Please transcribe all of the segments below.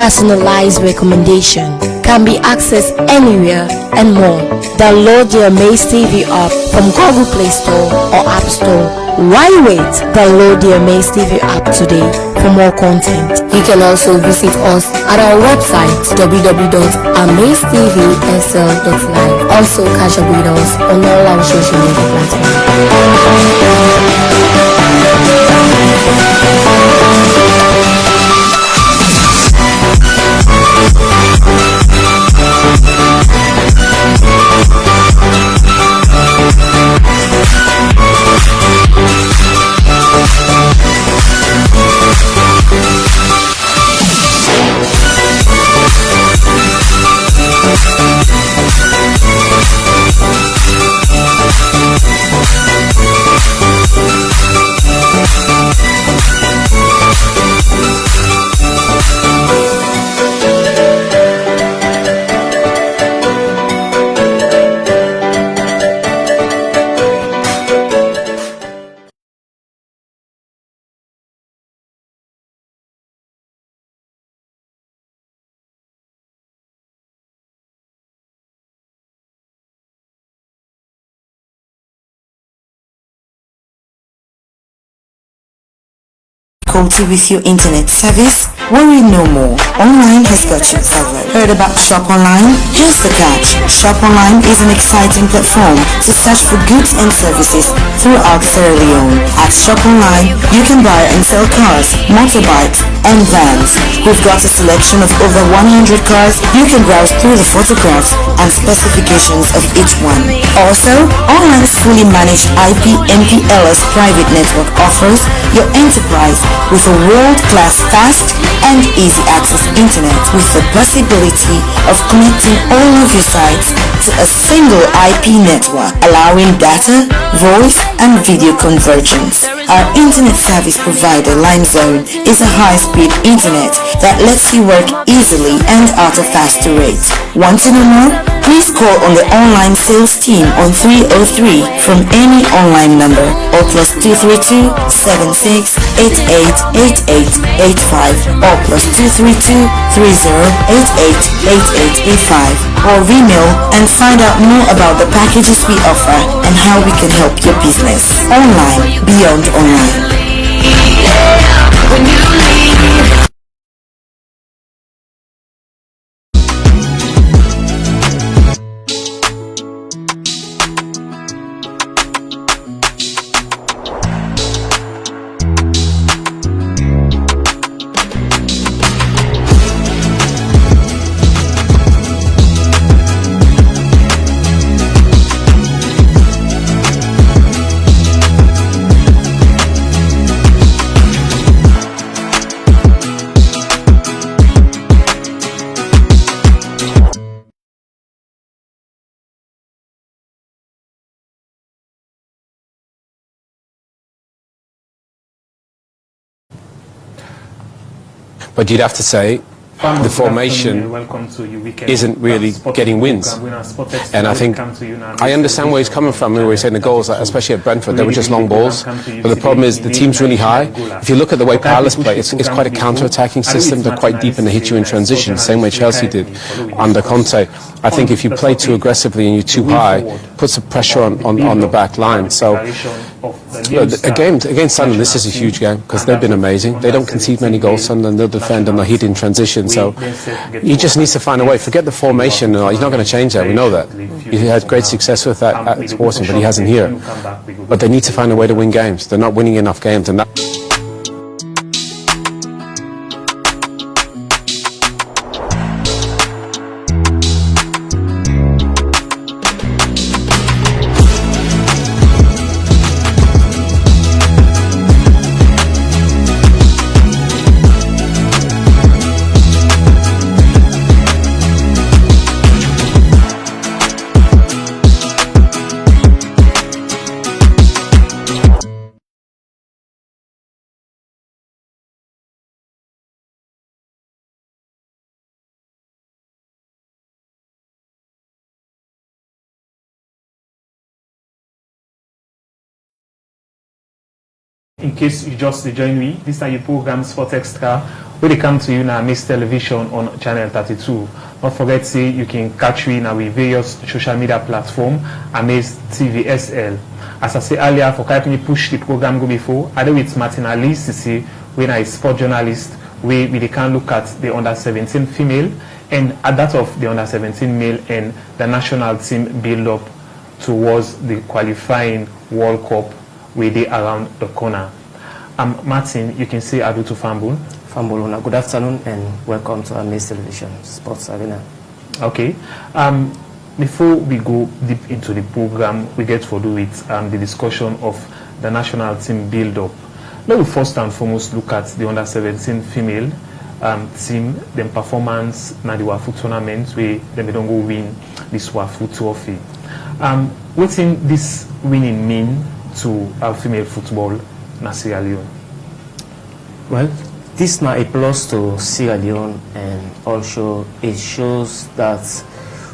personalized recommendation can be accessed anywhere and more. Download the Amaze TV app from Google Play Store or App Store. Why wait? Download the Amaze TV app today for more content. You can also visit us at our website www.amazetvsl.live. Also catch up with us on all our social media platforms. With your internet service? Worry no more. Online has got you covered. Heard about Shop Online? Here's the catch. Shop Online is an exciting platform to search for goods and services throughout Sierra Leone. At Shop Online, you can buy and sell cars, motorbikes, and vans. We've got a selection of over 100 cars. You can browse through the photographs and specifications of each one. Also, Online's fully managed IP MPLS private network offers your enterprise with a world-class fast and easy access internet with the possibility of connecting all of your sites to a single IP network, allowing data, voice, and video convergence. Our internet service provider, LimeZone, is a high-speed internet that lets you work easily and at a faster rate. Want to know more? Please call on the online sales team on 303 from any online number or +232 76 88 8885 or +232 30 88 8885 or email and find out more about the packages we offer and how we can help your business. Online beyond online. But you'd have to say the formation isn't really getting wins. And I think I understand where he's coming from where he's saying the goals, especially at Brentford, they were just long balls. But the problem is the team's really high. If you look at the way Palace play, it's quite a counter-attacking system. They're quite deep and they hit you in transition, same way Chelsea did under Conte. I think if you play too aggressively and you're too high, it puts a pressure on the back line. So against Sunderland, this is a huge game because they've been amazing. They don't concede many goals, Sunderland. They'll defend and they'll hit in transition. So he just needs to find a way. Forget the formation. He's not going to change that. We know that. He had great success with that at Sporting, but he hasn't here. But they need to find a way to win games. They're not winning enough games, and that. In case you just join me, these are your programs Sport Extra when they come to you now, Miss Television on Channel 32. Don't forget, say you can catch me now with various social media platform, Amaze TV SL. As I said earlier, for helping me push the program go before, I do with Martin Alice to see when I sport journalist, we can look at the under-17 female and at that of the under-17 male and the national team build up towards the qualifying World Cup with the around the corner. Martin, you can say ado to Fambul. Fambul, good afternoon and welcome to Amaze Television Sports Arena. Okay. Before we go deep into the program, we get to do with the discussion of the national team build-up. Let me first and foremost look at the under-17 female team, their performance in the WAFU tournament where they don't go win this WAFU trophy. What in this winning mean to female football in Sierra Leone? Well, this is now a plus to Sierra Leone, and also it shows that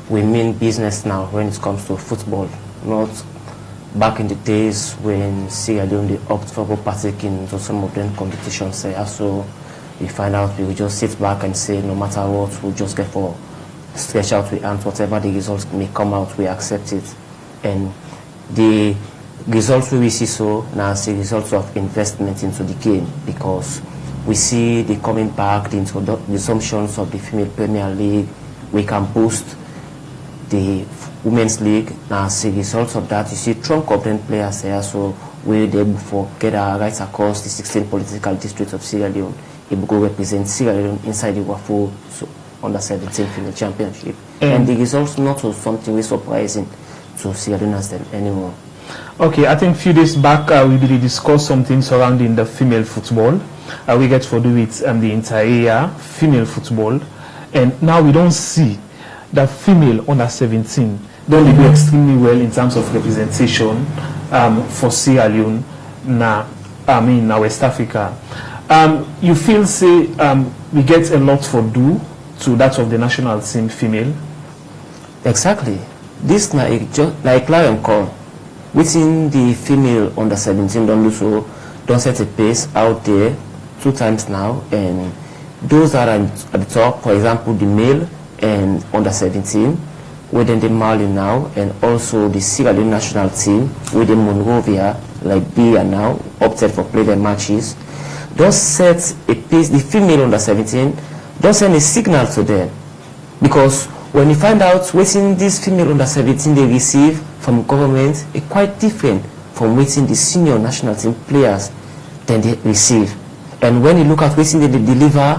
we mean business now when it comes to football, not back in the days when Sierra Leone they opt for partaking into some of them competitions. So we find out we will just sit back and say no matter what, we'll just get for stretch out with hands, whatever the results may come out, we accept it. And the results we see so now is the results of investment into the game, because we see the coming back, the resumptions of the female Premier League. We can boost the Women's League. Now as a result of that, you see trunk of them players there, so we're able to get our rights across the 16 political districts of Sierra Leone, able to represent Sierra Leone inside the WAFU under-17 female championship. And the results not so something very surprising to Sierra Leoneans anymore. Okay, I think a few days back we really discussed something surrounding the female football. We get to do with the entire female football, and now we don't see the female under 17 don't do extremely well in terms of representation for Sierra Leone now, now West Africa. You feel say we get a lot for do to that of the national team female? Exactly. This like Lion call within the female under 17 don't do so, don't set a pace out there 2 times now, and those that are at the top, for example the male and under 17 within the Mali now, and also the Sierra Leone national team within Monrovia, like Bia now opted for play their matches. Don't set a pace. The female under 17 don't send a signal to them, because when you find out waiting this female under 17 they receive from government is quite different from waiting the senior national team players then they receive. And when you look at waiting they deliver,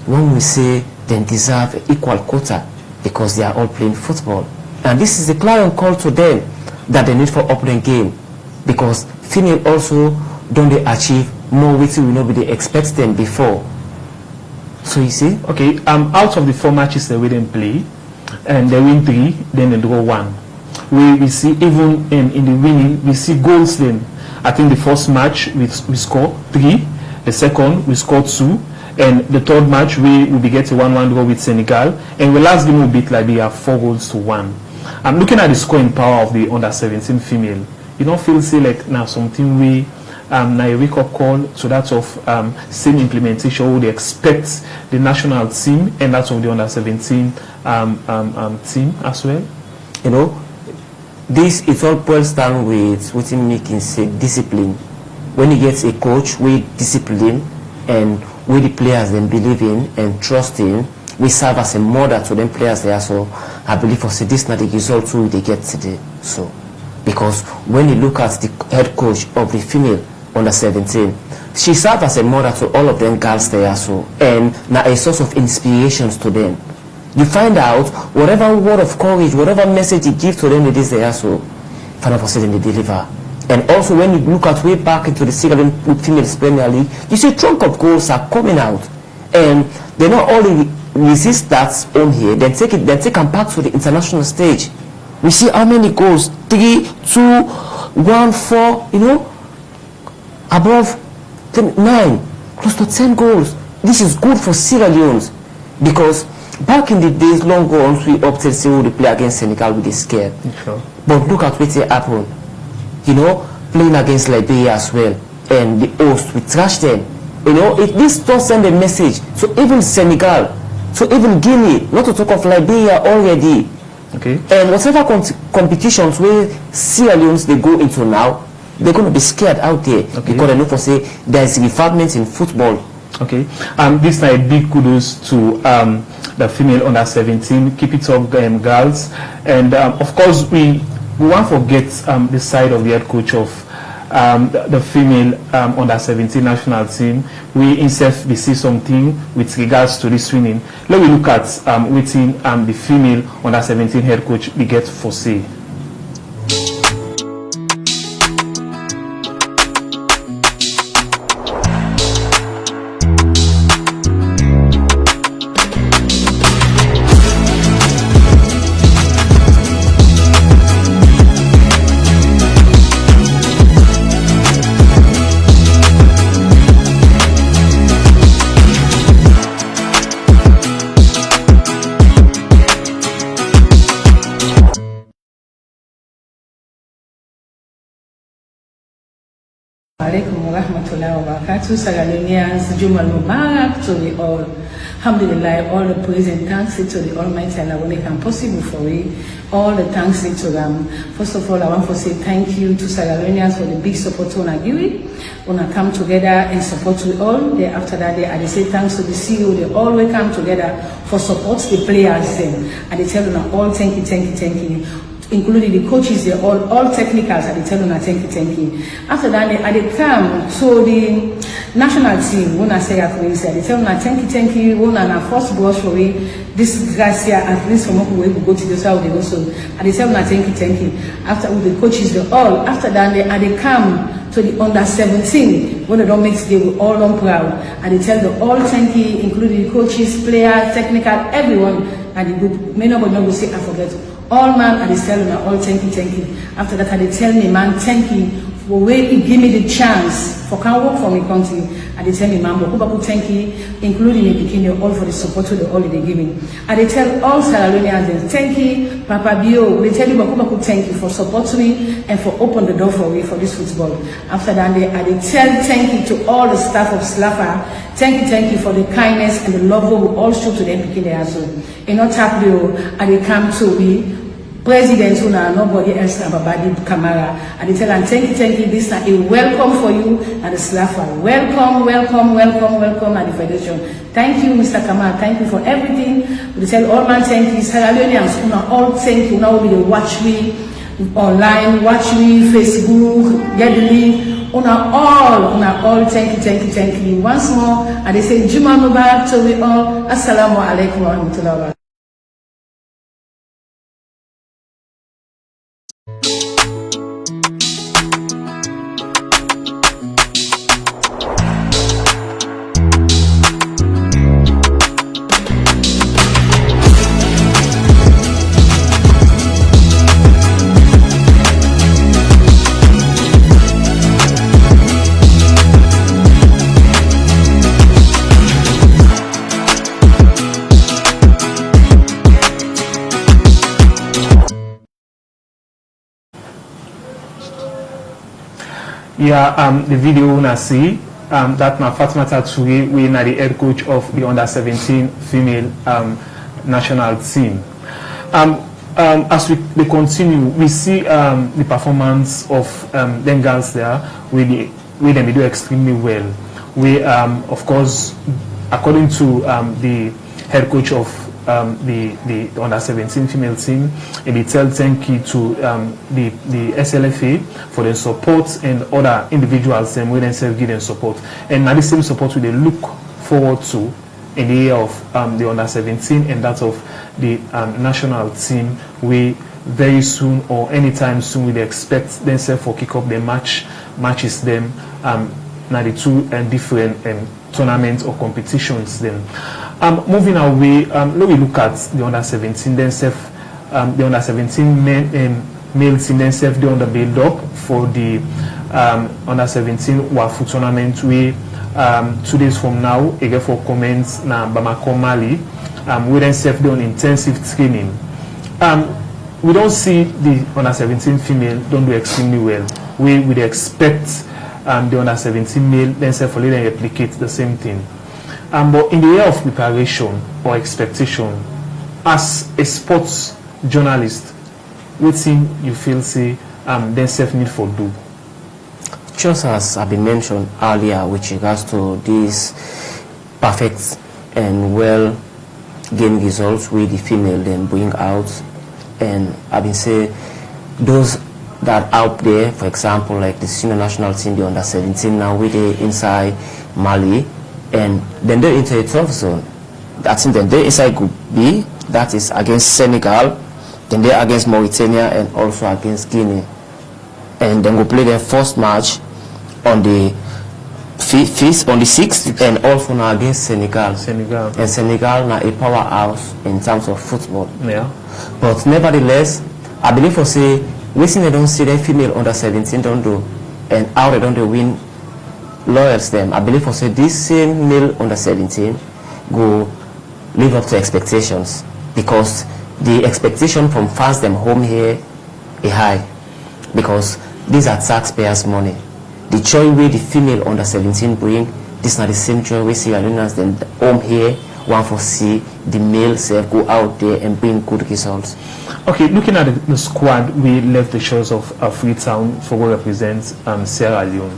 one will say they deserve equal quota because they are all playing football. And this is the client call to them that they need for opening game, because female also don't they achieve more waiting will not be they expect them before. So you see? Okay, out of the 4 matches that we didn't play, and they win 3, then they draw 1. We see even in the winning, we see goals then. I think the first match we scored 3, the second we scored 2, and the third match we will be getting 1-1 draw with Senegal, and the last game will beat Liberia 4-1. I'm looking at the scoring power of the under 17 female. You don't feel say like now something we now a wake-up call to that of same implementation would expect the national team and that of the under 17 team as well? You know, this it all boils down with what you making say discipline. When you get a coach with discipline and with the players then believe in and trust in, we serve as a model to them players there. So I believe for this not the result too they get today. So because when you look at the head coach of the female under 17, she serves as a model to all of them girls there, so and now a source of inspirations to them. You find out whatever word of courage, whatever message you give to them, it is there, so final for they deliver. And also when you look at way back into the Sierra Leone Female Premier League, you see a chunk of goals are coming out, and they not only resist that on here, then take them back to the international stage. We see how many goals, 3, 2, 1, 4, you know, above 9, close to 10 goals. This is good for Sierra Leone's, because back in the days, long goals, we opted to say, the play against Senegal, we get scared. Sure. But look at what happened. You know, playing against Liberia as well, and the host, we trashed them. You know, this does send a message to even Senegal, to even Guinea, not to talk of Liberia already. Okay. And whatever competitions where Sierra Leone's they go into now, they're going to be scared out there, okay, because they know for say there's refinement in football. Okay. This is a big kudos to the female under 17. Keep it up, girls. And of course, we won't forget the side of the head coach of the female under 17 national team. We insert we see something with regards to this winning. Let me look at waiting the female under 17 head coach we get for say. Alaikum wa rahmatullahi wa barakatuh. Sagalonians, Juma Mubarak to the all. Alhamdulillah, all the praise and thanks to the Almighty Allah will make it possible for it. All the thanks to them. First of all, I want to say thank you to Sagalonians for the big support to Nagiri. When I come together and support we all, then after that, I say thanks to the CEO. They all will come together for support the players. And they tell them all thank you. Including the coaches, they're all technicals, and they tell them thank you. After that, they come to the national team. When I say they tell them thank you. When I first brush away this grass here, at least from who will go to the south, they also, and they tell them thank you. After with the coaches, they all. After that, they come to the under 17. When they don't mix, they will all on proud, and they tell them all thank you, including the coaches, players, technical, everyone, and the group. Many nobody will say I forget. All man and they tell me all thank you. After that they tell me man thank you for where he give me the chance for can work for my country. And they tell me man but thank you, including the beginning all for the support to the all they give me. And they tell all Sierra Leoneans thank you, Papa Bio. They tell you Baku thank you for supporting me and for open the door for me for this football. After that they tell thank you to all the staff of Slafa. Thank you for the kindness and the love we all show to them picking their soul. In not tap and they come to me. President Una, nobody else than Babadi Kamara, and they tell them thank you. This is a welcome for you and the Slafa. Welcome at the Federation. Thank you, Mr. Kamara. Thank you for everything. We tell all man thank you. Sierra Leoneans, Una all thank you. Now we watch me online, watch me Facebook, get the link. Una all thank you. Once more, and they say Juma Mubarak to we all. Assalamu alaikum wa rahmatullahi wa barakatuh. Yeah, the video una see that na Fatmata Toure, we na the head coach of the under 17 female national team. As we continue, we see the performance of them girls there, where they do extremely well. We of course, according to the head coach of the under 17 female team, and they tell thank you to the SLFA for the support and other individuals and we themselves give them support. And now the same support we they look forward to in the year of the under 17 and that of the national team. We very soon or anytime soon we expect themselves for kick up the matches them now the two different tournaments or competitions then. Moving away, let me look at the under 17 themselves. The under 17 male team themselves they on the build up for the under 17 Wafu tournament. We 2 days from now again for comments na Bamako Mali. We themselves they on intensive training. We don't see the under 17 female don't do extremely well. We would expect the under 17 male, then self-fully then replicate the same thing. But in the area of preparation or expectation, as a sports journalist, what thing you feel say then self need for do? Just as I've been mentioned earlier with regards to these perfect and well gained results with the female then bring out, and I've been saying those that out there, for example, like the senior national team, the under 17 now with the inside Mali, and then they're into a tough zone. That's in then they're inside Group B, that is against Senegal, then they're against Mauritania and also against Guinea, and then we'll play their first match on the 5th, on the 6th, and also now against Senegal. And Senegal now a powerhouse in terms of football. Yeah. But nevertheless, I believe for say, we see they don't see their female under 17 don't do, and how they don't win lawyers them. I believe for say this same male under 17 go live up to expectations, because the expectation from fans them home here is high, because these are taxpayers' money. The joy way the female under 17 bring, this is not the same joy we see Leoneans then home here want for see the male self go out there and bring good results. Okay, looking at the squad, we left the shores of Freetown for what represents Sierra Leone.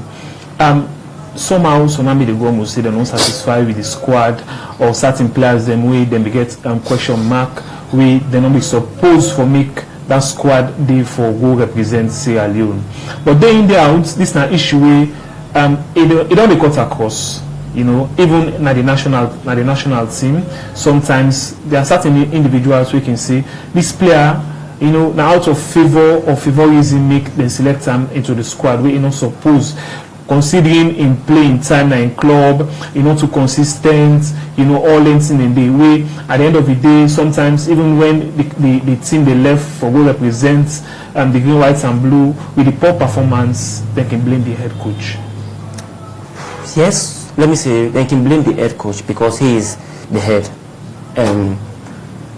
Somehow, Sonambi the Gom will say they're not satisfied with the squad, or certain players them way then they get question mark, we they not be supposed for make that squad they for go represent Sierra Leone. But day in day out, this is an issue where it don't cut across. You know, even na the national team, sometimes there are certain individuals we can say this player, you know, now out of favor or favorism make them select them into the squad. We not suppose, considering in playing time in club, you know, too consistent, you know, all lengths in the way. At the end of the day, sometimes even when the team they left for go represent the green, white, and blue with the poor performance, they can blame the head coach. Yes. Let me say, they can blame the head coach because he is the head. And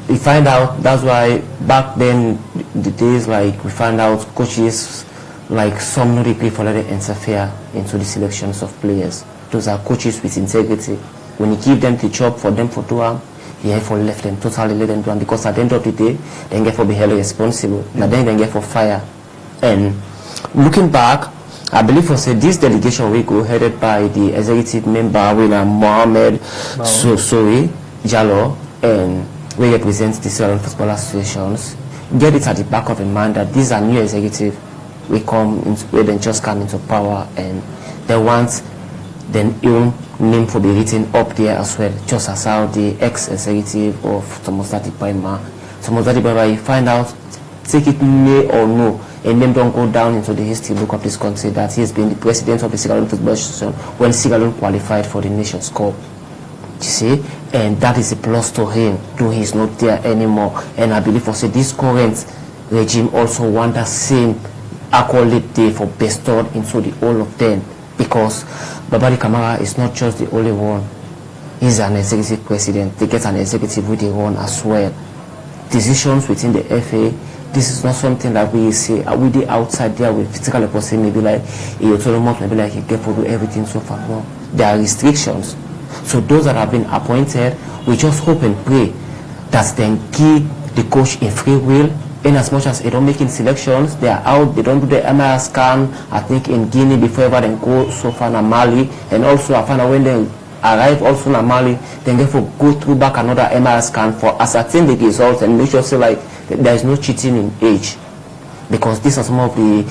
we find out, that's why back then, the days like we find out coaches, like some not agree for letting interfere into the selections of players. Those are coaches with integrity. When you give them the job for them for doing, you have for left them, totally let them do, because at the end of the day, they get for be held responsible. But then they get for fire. And looking back, I believe for say this delegation will go headed by the executive member Winner Mohamed Sosori Jallo, and we represent the Sierra Leone Football Associations. Get it at the back of the mind that these are new executive we come into where they just come into power, and they want their own name to be written up there as well, just as how the ex-executive of Thomas Dati Paima, you find out, take it may or no, and then don't go down into the history book of this country that he has been the president of the Sierra Leone Football Association when Sierra Leone qualified for the Nations Cup. You see, and that is a plus to him, though he's not there anymore. And I believe also this current regime also want the same accolade they for bestowed into the all of them, because Babali Kamara is not just the only one. He's an executive president. They get an executive with the one as well. Decisions within the FA. This is not something that we say we the outside there with physical person maybe like autonomous, maybe like you get to do everything so far. No, there are restrictions. So those that have been appointed, we just hope and pray that then give the coach a free will. In as much as they don't make in selections, they are out, they don't do the MRI scan, I think in Guinea before ever then go so far in Mali, and also I find out when they arrive also in Mali, then they for go through back another MRI scan for ascertain the results and make sure say like there is no cheating in age, because these are some of the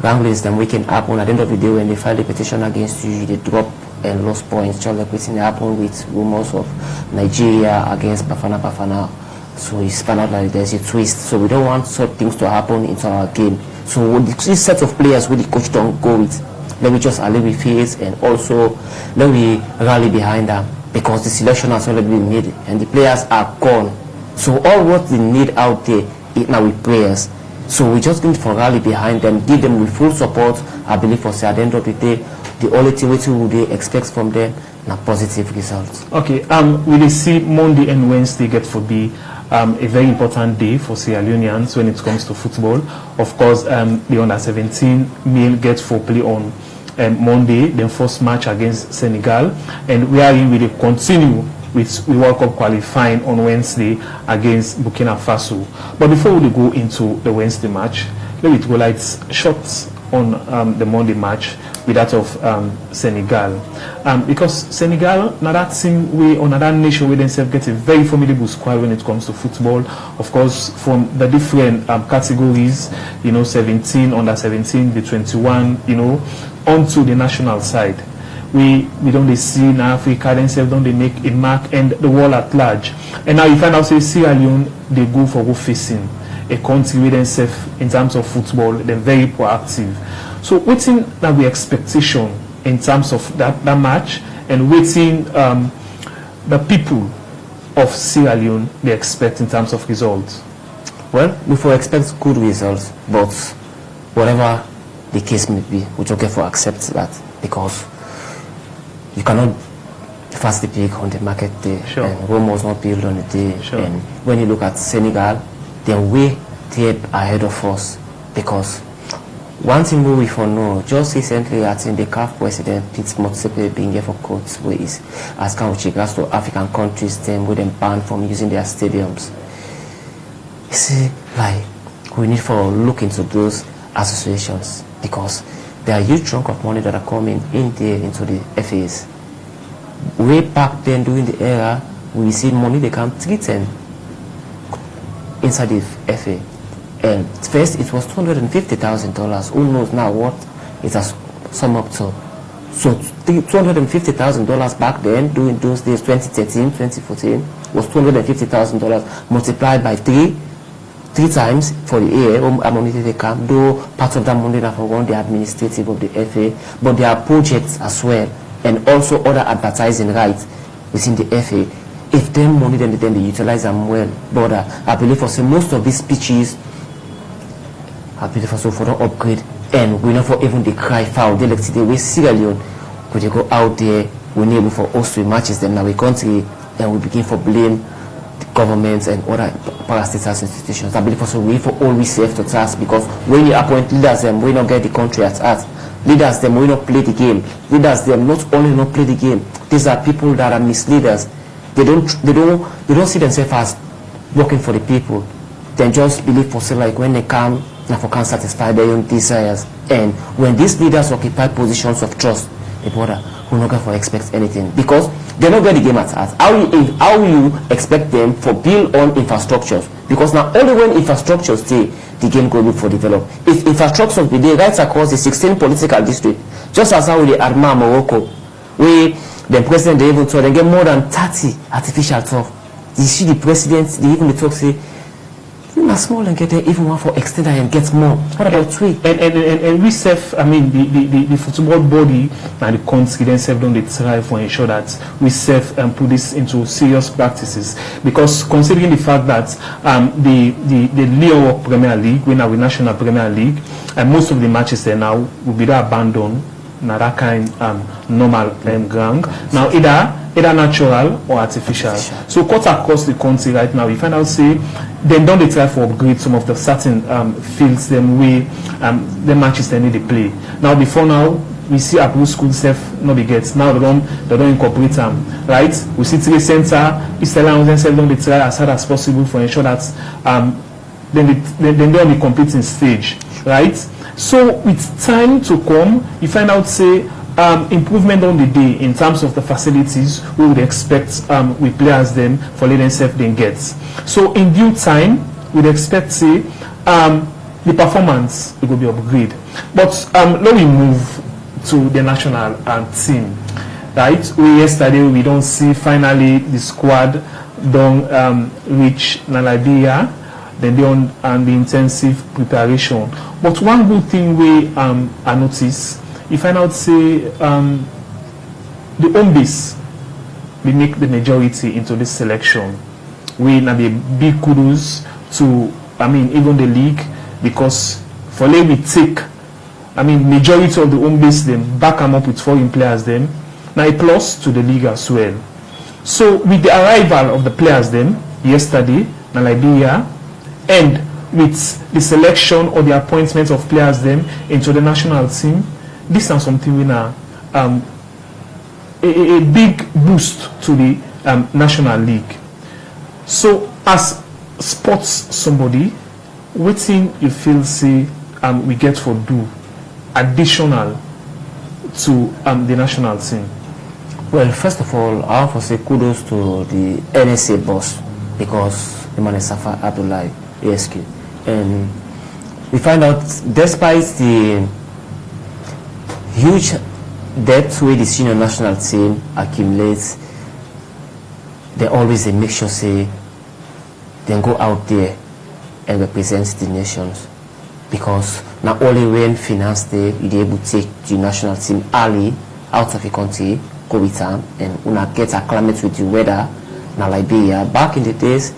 wranglings that we can happen at the end of the day when they file a petition against you, they drop and lost points, just like what's happened with rumors of Nigeria against Bafana. So it's found out like there's a twist. So we don't want such things to happen into our game. So this set of players with the coach don't go with, let me just alleviate fears and also let me rally behind them, because the selection has already been made and the players are gone. So all what they need out there is now with prayers. So we just need to rally behind them, give them with full support. I believe for say at the end of the day, the only thing we they expect from them are positive results. Okay, we will see Monday and Wednesday get for be a very important day for Sierra Leoneans when it comes to football. Of course, the under 17 male gets for play on Monday, then first match against Senegal, and we are in with a continue with World Cup qualifying on Wednesday against Burkina Faso. But before we go into the Wednesday match, let me go like shots on the Monday match with that of Senegal, because Senegal, now that team way or that nation where themselves get a very formidable squad when it comes to football. Of course, from the different categories, 17, under 17, the 21, onto the national side. We don't see in Africa themselves, don't they make a mark, and the world at large. And now you find out say Sierra Leone, they go facing a country with themselves in terms of football, they're very proactive. So waiting that we expectation in terms of that match, and waiting the people of Sierra Leone they expect in terms of results. Well, we will expect good results, but whatever the case may be, we don't get to accept that, because you cannot fast the pig on the market day, sure. And Rome was not built on the day. Sure. And when you look at Senegal, they're way ahead of us, because one thing we for know, just recently I think the CAF president Pete Motsepe being here for court ways as with regards to African countries them with them banned from using their stadiums. You see, like we need to look into those associations, because there are huge chunk of money that are coming in there into the FAs. Way back then during the era, we see money they can threaten inside the FA. And first it was $250,000. Who knows now what it has summed up to. So $250,000 back then, during those days, 2013, 2014, was $250,000 multiplied by three times for the year. Money they come, though part of that money that for run the administrative of the FA, but there are projects as well, and also other advertising rights within the FA. If them money then they utilize them well, but I believe for most of these pitches, I believe for the upgrade, and we know for even the cry foul, they like the way Sierra Leone could they go out there, we need for us to matches them now we country, and we begin for blame the governments and other parastatals institutions. I believe also we for always safe to task, because when you appoint leaders them, we don't get the country at heart. Leaders them we not play the game. Leaders them not only not play the game. These are people that are misleaders. They don't see themselves as working for the people. They just believe for say like when they come, now for can satisfy their own desires. And when these leaders occupy positions of trust, the brother will not for expect anything, because they don't get the game at heart. How you expect them for build on infrastructures? Because now only when infrastructures stay, the game go look for develop. If infrastructures be there right across the 16 political districts, just as how they admire Morocco, where the president they even told they get more than 30 artificial turf. You see the president, they even talk say, you are small and get there, even one for extend and get more. What about we? And we self, I mean, the football body and the country themselves don't they try for ensure that we self put this into serious practices, because considering the fact that the Leo Premier League, we now with National Premier League, and most of the matches there now will be abandoned. Now that kind normal ground. Now either natural or artificial. So cut across the country right now, we find out say then don't they try for upgrade some of the certain fields them way the matches they need to play. Now before now we see Abu School self no be get. Now they don't incorporate them, right? We see Trade Center, East Island themselves don't they try as hard as possible for ensure that then they're on the competing stage, right? So with time to come, you find out say improvement on the day in terms of the facilities we would expect with players then for letting themselves then get. So in due time, we'd expect say the performance it will be upgraded. But let me move to the national team, right? Yesterday we don't see finally the squad don't reach Liberia. Then they on the intensive preparation. But one good thing we I notice, you find out say the home base we make the majority into this selection. We now be big kudos to even the league, because for let we take majority of the home base them back them up with foreign players them. Now a plus to the league as well. So with the arrival of the players them yesterday, in Liberia, and with the selection or the appointment of players them into the national team, this is something we now a big boost to the National League. So as sports somebody, what thing you feel say we get for do additional to the national team? Well, first of all, I want to say kudos to the NSA boss, because the man is Safa Abdullahi ASK, and we find out despite the huge debt where the senior national team accumulates, they always make sure say they go out there and represent the nations, because not only when finance they be able to take the national team early out of the country, go with them, and una get acclimate with the weather. Now Liberia, back in the days,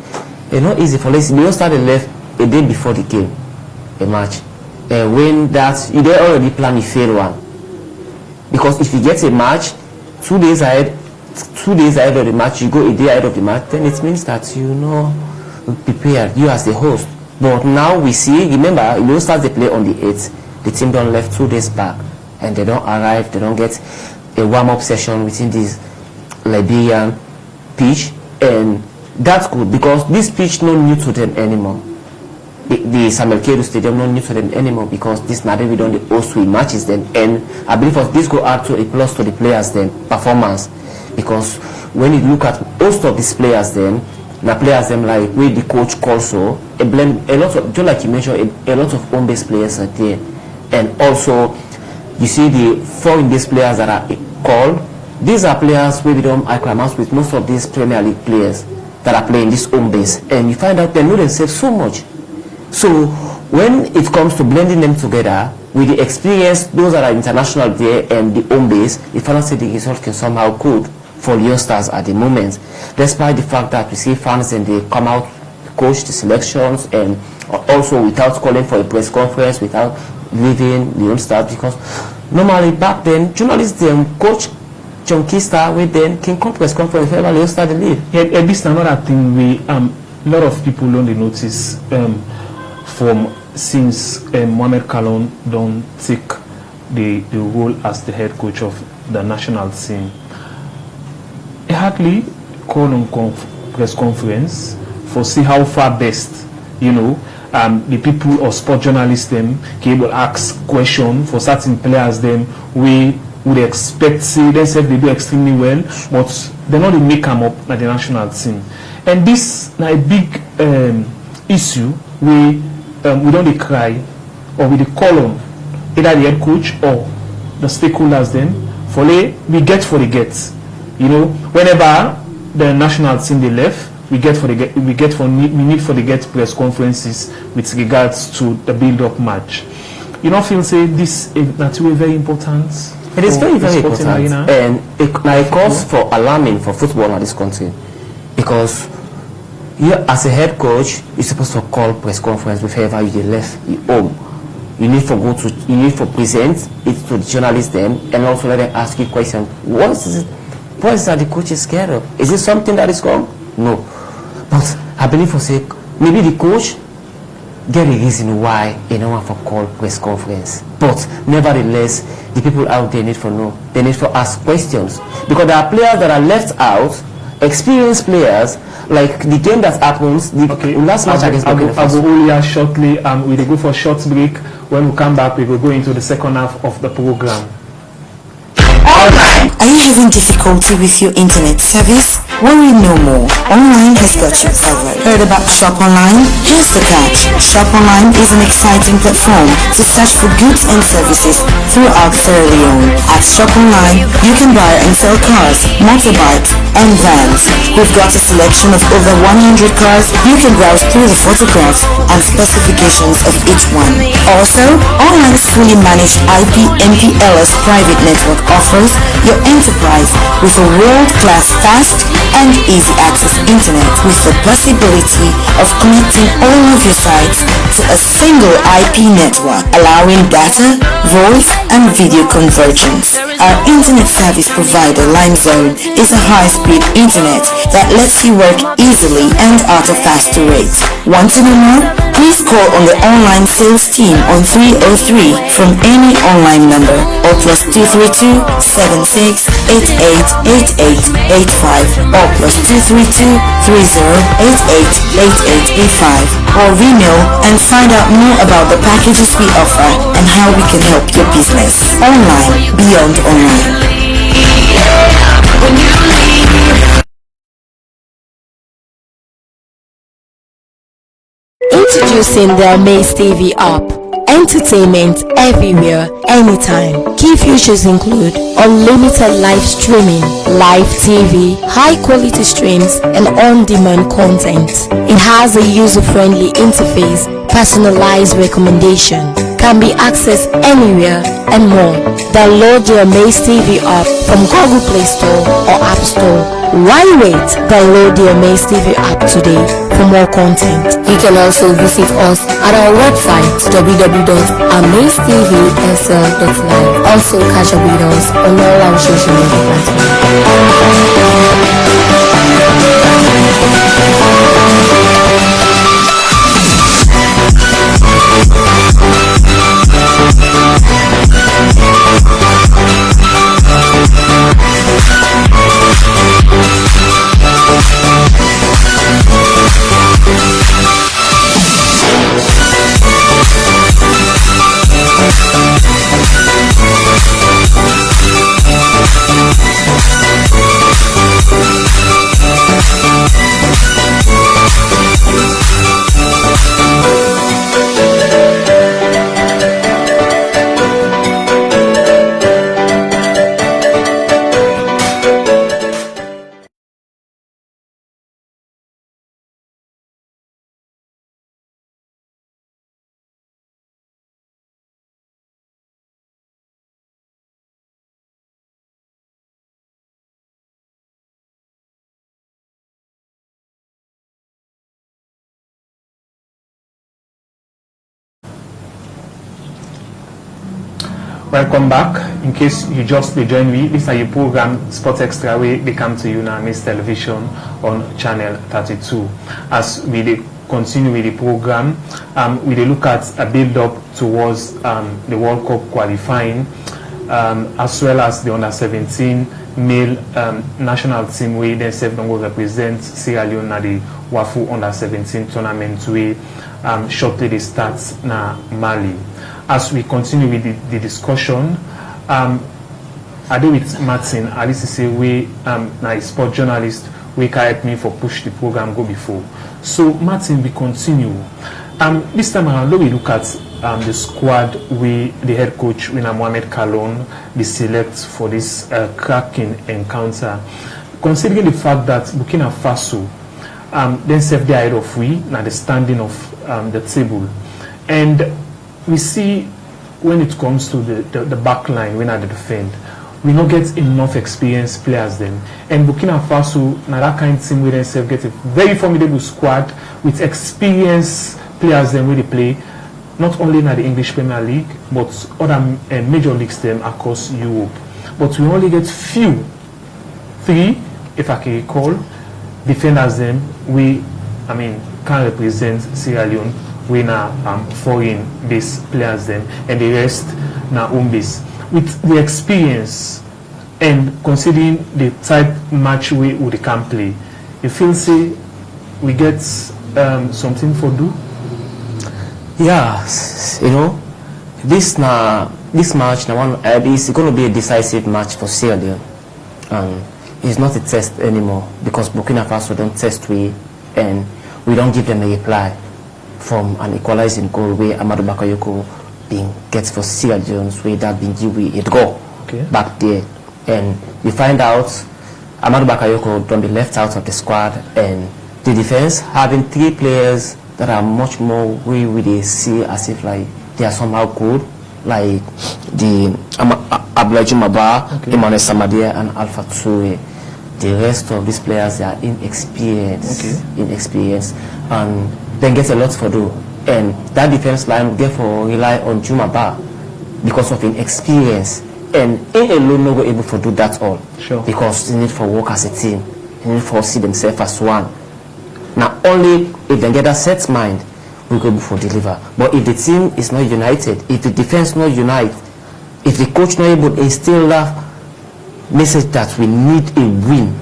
it's not easy for us. We all started left a day before the game, a match, and when that you they already plan a fail one, because if you get a match 2 days ahead of the match, you go a day ahead of the match, then it means that you know prepared, you as the host. But now we see, remember, you start the play on the 8th, the team don't left 2 days back, and they don't arrive, they don't get a warm-up session within this Liberian pitch, and that's good, because this pitch not new to them anymore. The Samuel Kedu Stadium not new to them anymore, because this now we don't the host we matches them, and I believe this go add to a plus to the players then performance, because when you look at most of these players then, the players them like where the coach calls so a blend a lot of, just like you mentioned, a lot of home-based players are there, and also you see the foreign-based players that are called. These are players where we don't acclimate with most of these Premier League players that are playing this home base, and you find out they know themselves so much. So when it comes to blending them together with the experience, those that are international there and the home base, you find out that the result can somehow good for youngsters at the moment, despite the fact that we see fans and they come out, coach the selections, and also without calling for a press conference, without leaving the youngsters, because normally back then journalists then coach John Kista with them can come press conference whenever the youngsters they leave. Yeah, this is another thing we a lot of people only notice from since Mohamed Kalon don't take the role as the head coach of the national team. He hardly call on press conference for see how far best, you know, the people or sport journalists them can able ask question for certain players them we would expect see they said they do extremely well, but they not make them up at the national team. And this is a big issue we don't cry or we call on either the head coach or the stakeholders then for we get for the gets. You know, whenever the national team they left, we need for the get press conferences with regards to the build-up match. You know, feel say this is very important. It is very, very important, and it cause for alarming for football in this country, because you as a head coach, you're supposed to call press conference wherever you left your home. You need to present it to the journalists then, and also let them ask you questions. What is that the coach is scared of? Is it something that is wrong? No. But I believe for sake, maybe the coach get a reason why they don't want to call press conference. But nevertheless, the people out there need to know. They need to ask questions. Because there are players that are left out, experienced players, like the game that happens, the last match against Burkina Faso. Shortly, we will go for a short break. When we come back, we will go into the second half of the program. Alright, are you having difficulty with your internet service? Worry no more. Online has got you covered. Heard about Shop Online? Here's the catch. Shop Online is an exciting platform to search for goods and services throughout Sierra Leone. At Shop Online, you can buy and sell cars, motorbikes, and vans. We've got a selection of over 100 cars. You can browse through the photographs and specifications of each one. Also, Online's fully managed IP/MPLS private network offers your enterprise with a world-class fast and easy access internet with the possibility of connecting all of your sites to a single IP network, allowing data, voice, and video convergence. Our internet service provider, LimeZone, is a high-speed internet that lets you work easily and at a faster rate. Want to know more? Please call on the online sales team on 303 from any online number or +232 76 88 88 85 or +232 30 88 88 85 or email and find out more about the packages we offer and how we can help your business. Online, beyond online. Introducing the Amaze TV app. Entertainment everywhere, anytime. Key features include unlimited live streaming, live TV, high quality streams, and on-demand content. It has a user-friendly interface, personalized recommendation, can be accessed anywhere, and more. Download the Amaze TV app from Google Play Store or App Store. Why wait? Download the Amaze TV app today for more content. You can also visit us at our website www.amazetv.live. Also catch up with us on all our social media Welcome back. In case you just join me, this is your program Sport Extra way they come to you now, Miss Television on channel 32. As we continue with the program, we look at a build-up towards the World Cup qualifying, as well as the under-17 male national team where they will represent Sierra Leone at the WAFU under-17 tournament where shortly they start na Mali. As we continue with the discussion, I do with Martin, at least say we a sport journalist, we can help me for push the program go before. So Martin, we continue. This time around, we look at the squad we the head coach Wina Mohamed Kalon be select for this cracking encounter. Considering the fact that Burkina Faso then serve the ahead of we now the standing of the table, and we see when it comes to the back line, when at the defend, we don't get enough experienced players then. And Burkina Faso, now that kind of team, we themselves get a very formidable squad with experienced players then where they play, not only in the English Premier League, but other major leagues them across Europe. But we only get three, if I can recall, defenders them, can represent Sierra Leone. We now foreign-based players them, and the rest now home-based. With the experience and considering the type match we can play, you feel say we get something for do? Yeah, you know, this match now is going to be a decisive match for Sierra Leone. It's not a test anymore because Burkina Faso don't test we, and we don't give them a reply from an equalizing goal where Amadou Bakayoko gets for Sierra Leone, where that been given it go back there, and we find out Amadou Bakayoko don't be left out of the squad, and the defense having three players that are much more we see as if like they are somehow good, like the Abdoulaye Jumaba, Emmanuel Samadia, and Alpha Toure. The rest of these players, they are inexperienced, and they get a lot for do. And that defense line therefore rely on Jumaba because of inexperience. And in alone no go able to do that all. Sure. Because they need for work as a team. They need for see themselves as one. Now only if they get a set mind, we go for deliver. But if the team is not united, if the defense not unite, if the coach not able to instill that message that we need a win,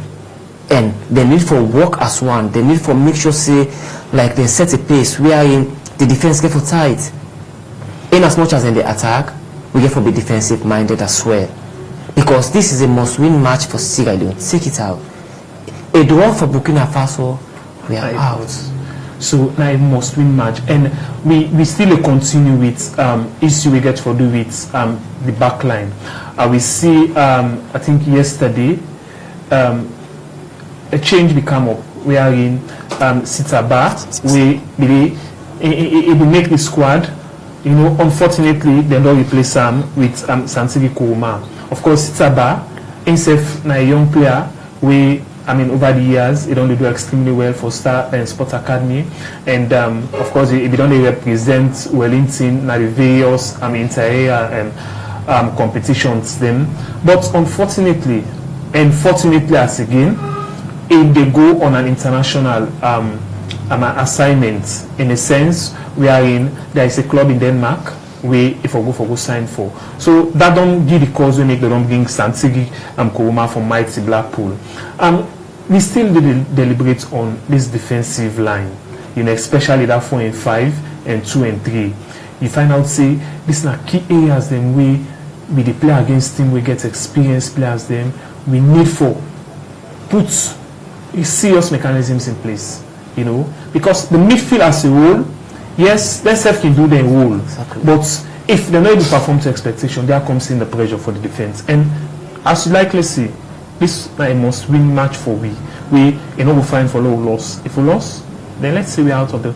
and the need for work as one, the need for make sure say like they set a pace wherein the defense get for tight. In as much as in the attack, we get for be defensive minded as well. Because this is a must-win match for Sierra Leone. Take it out. A draw for Burkina Faso, we are out. So now a must-win match, and we still continue with issue we get for do with the back line. We see I think yesterday a change become up. We are in Sitaba. It will make the squad. You know, unfortunately, they don't replace him with Santigi Kourouma. Of course, Sitaba, himself, a young player. Over the years, he don't do extremely well for Star and Sports Academy, and of course, he don't represent Wellington, the various inter-area competitions. Them, but unfortunately, and fortunately, as again, if they go on an international assignment, in a sense, there is a club in Denmark where if I go sign for. So that don't give the cause we make they don't bring Santigi Kourouma from Mighty Blackpool. We still deliberate on this defensive line, especially that 4 and 5 and 2 and 3. You find out say these are key areas then we the play against team we get experienced players then we need for put serious mechanisms in place, because the midfield as a whole, yes, let's say can do their role, exactly. But if they're not able to perform to expectation, there comes in the pressure for the defense. And as you likely see, this is a must-win match for we will find for low loss. If we lost, then let's say we're out of the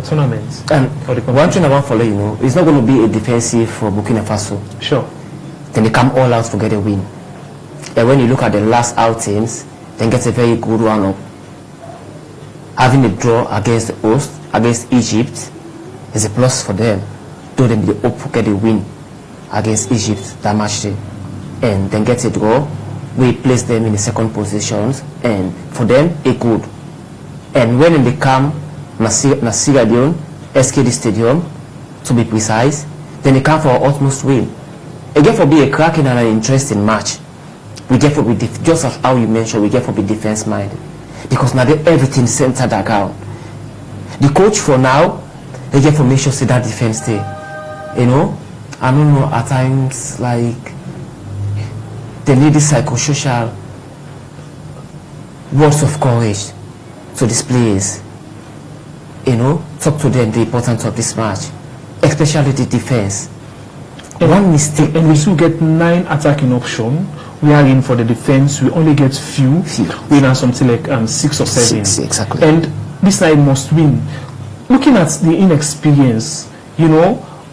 tournament. And one thing I want to follow, it's not going to be a defensive for Burkina Faso. Sure. Then they come all out to get a win. And when you look at the last outings, then get a very good one up. Having a draw against the host, against Egypt, is a plus for them. Though they hope to get a win against Egypt that match day. And then get a draw, we place them in the second positions, and for them, a good. And when they come, Sierra Leone, SKD Stadium, to be precise, then they come for our utmost win. Again, for be a cracking and an interesting match. We get for be just as how you mentioned, we get for be defense minded. Because now everything centered around. The coach for now, they get for make sure say that defense stay. I don't know, at times like they need this psychosocial words of courage to these players. Talk to them the importance of this match, especially the defense. One mistake, and we still get 9 attacking options. We are in for the defense. We only get few. We have something like 6 or 7. 6, exactly. And this side must win. Looking at the inexperience,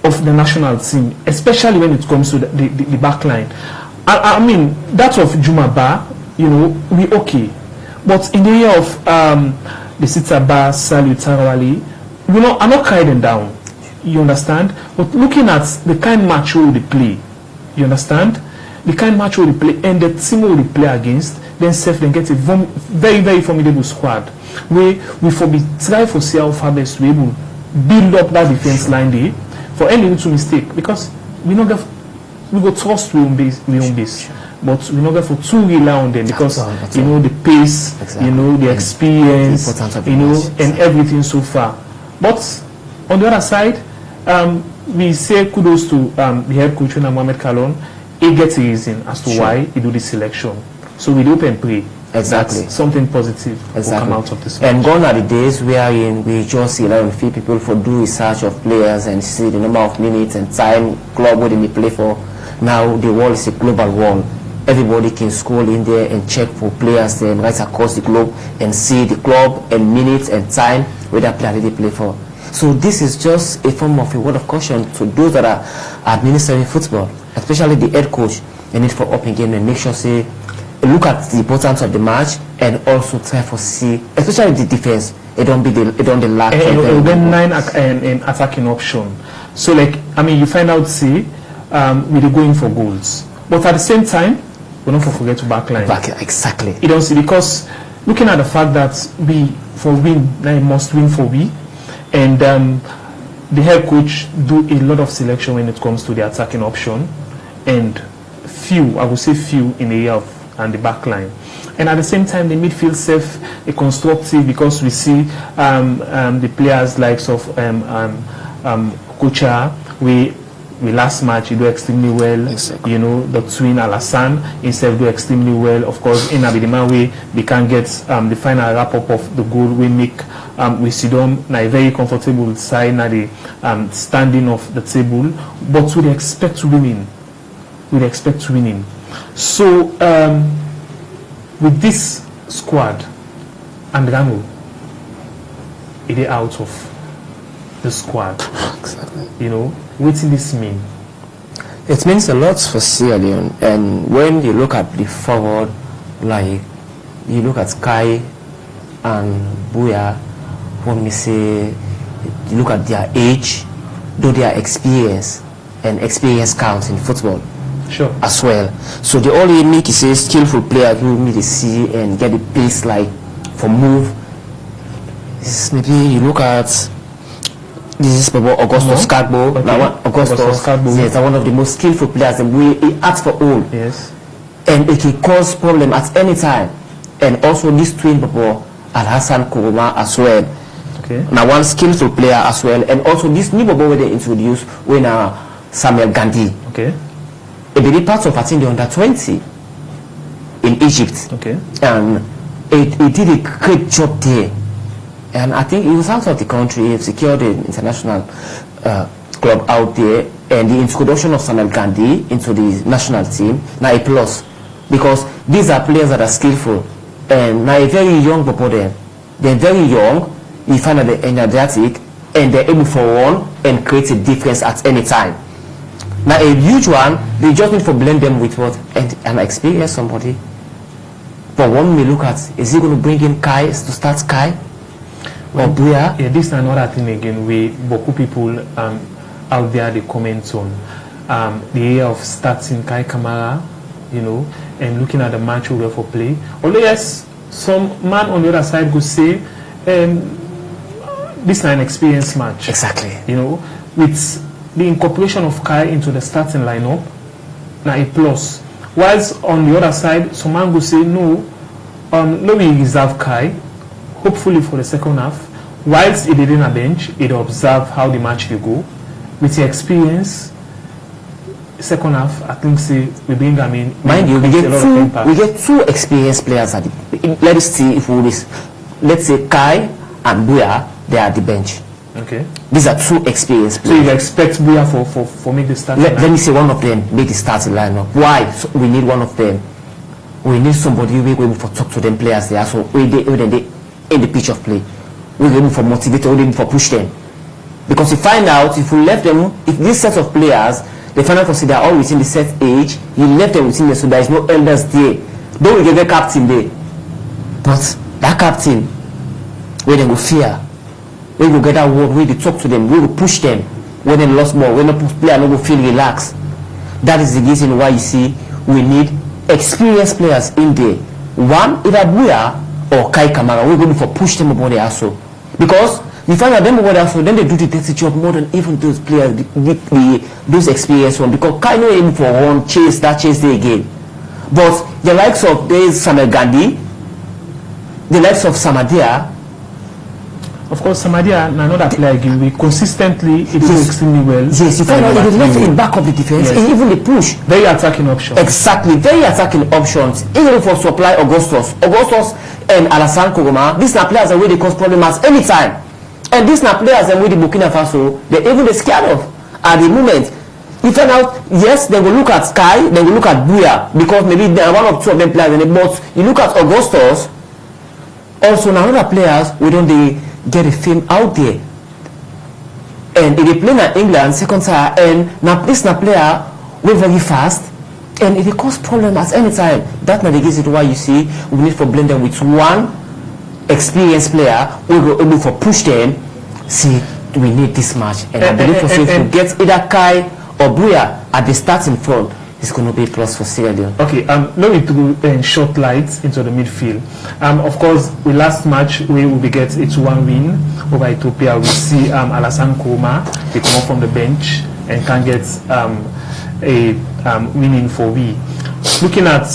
of the national team, especially when it comes to the back line. I mean, that of Juma Ba, we okay. But in the area of the Sitaba, Salu, Tarawali, I'm not carrying them down. You understand? But looking at the kind of match we will play, you understand? The kind of match we will play and the team we will play against, then then get a very, very formidable squad. We try for see how far best we will build up that defense line there for any little mistake, because we go trust we own base, but we not get for too rely on them, because the pace, exactly. The experience, and everything so far. But on the other side, we say kudos to the head coach Mohamed Kallon. He gets a reason as to why he do this selection. So we hope and pray exactly something positive will come out of this. And gone are the days wherein we just rely on few people for do research of players and see the number of minutes and time club where they play for. Now the world is a global world. Everybody can scroll in there and check for players then right across the globe and see the club and minutes and time where that player they play for. So this is just a form of a word of caution to those that are administering football, especially the head coach. They need for up again and make sure say look at the importance of the match and also try for see, especially the defense. It don't the lack. And then 9 attacking option. So you find out we're going for goals, but at the same time we don't forget to backline. Exactly. You don't see, because looking at the fact that we for win, now a must win for we, and the head coach do a lot of selection when it comes to the attacking option, and I would say few in the area of and the back line. And at the same time, the midfield self a constructive, because we see the players likes of Kocha. We last match he do extremely well. Exactly. You know, the twin Alassane himself do extremely well. Of course, in Abidima we can get the final wrap up of the goal we make. We see them na a very comfortable side na the standing of the table, but we expect winning. We expect winning. So with this squad and Ramo, it is out of the squad. Exactly. You know, what does this mean? It means a lot for Sierra Leone, and when you look at the forward, like you look at Kai and Buya, when we say you look at their age, though their experience, and experience counts in football. Sure. As well. So the only make is a skillful player who need to see and get the pace like for move. Is maybe you look at this is Augustus Skagbo. Okay. Now Augustus Skagbo. Yes, one of the most skillful players, and he acts for all. Yes. And it can cause problem at any time. And also this twin Bobo Alhassan Kuruma as well. Okay. Now one skillful player as well, and also this new Bobo they introduced when Samuel Gandhi. Okay. It be part of I think the under 20 in Egypt. Okay. And it did a great job there. And I think he was out of the country, he secured an international club out there, and the introduction of Samuel Gandhi into the national team, now a plus. Because these are players that are skillful, and now a very young people there. They're very young, you find that they're energetic, and they're able for one and create a difference at any time. Now a huge one, they just need to blend them with what? And experience somebody. But one may look at, is he going to bring in Kai to start Kai? Or Buya? Yeah, this is another thing again where Boku people out there they comment on the area of starting Kai Kamara, you know, and looking at the match we for play. Although yes, some man on the other side could say this is an experienced match. Exactly. You know, with the incorporation of Kai into the starting lineup, now a plus. Whilst on the other side, some man could say no, let me reserve Kai, hopefully for the second half. Whilst he didn't a bench, he'd observe how the match will go. With the experience, second half, I think say we bring them in. Mind you, we get two experienced players at the, let us see if we let's say Kai and Buya, they are at the bench. Okay. These are two experienced So players. you expect Buya for make the starting Let me say one of them make the starting lineup. Why? So we need one of them. We need somebody who will for talk to them players there. So we in the pitch of play. We're able for motivate, we're able for push them. Because you find out if we left them, if this set of players, they find out to see they're all within the set age, you left them within there, so there is no elders there. Then we get a captain there. But that captain, where they will fear, we will get that word, we will talk to them, we will push them. When they lost more, when the player will feel relaxed. That is the reason why you see we need experienced players in there. One, either Buya or Kai Kamara, we're going to push them about there also. Because you find out them over there, so then they do the dirty job more than even those players, those experienced ones. Because Kai no aim for one chase there again. But the likes of there's Samuel Gandhi, the likes of Samadia. Of course, Samadia, another player again, we consistently it Yes. goes extremely well. Yes, you find out they left in back of the defense, Yes. and even the push. Very attacking option. Exactly, very attacking options. Even for supply Augustus and Alassane Kogoma, these are players that really cause problems at any time. And these are players that with the Burkina Faso, they even they scared of at the moment. You find out, yes, they will look at Sky, they will look at Buya, because maybe there are one or two of them players in it, but you look at Augustus, also now other players, we don't they get a film out there. And if they play in England, second tier, and now this na player, we very fast, and if it cause problem at any time, that's not the reason why you see we need to blend them with one experienced player, we go able to push them, see, we need this match. And I believe for safe to get either Kai or Buya at the starting front, it's going to be a plus for Sierra Leone. Okay, let me do short lights into the midfield. Of course, the last match we will be get a 2-1 win over Ethiopia. We see Alassane Kouma, they come up from the bench and can get a winning for we. Looking at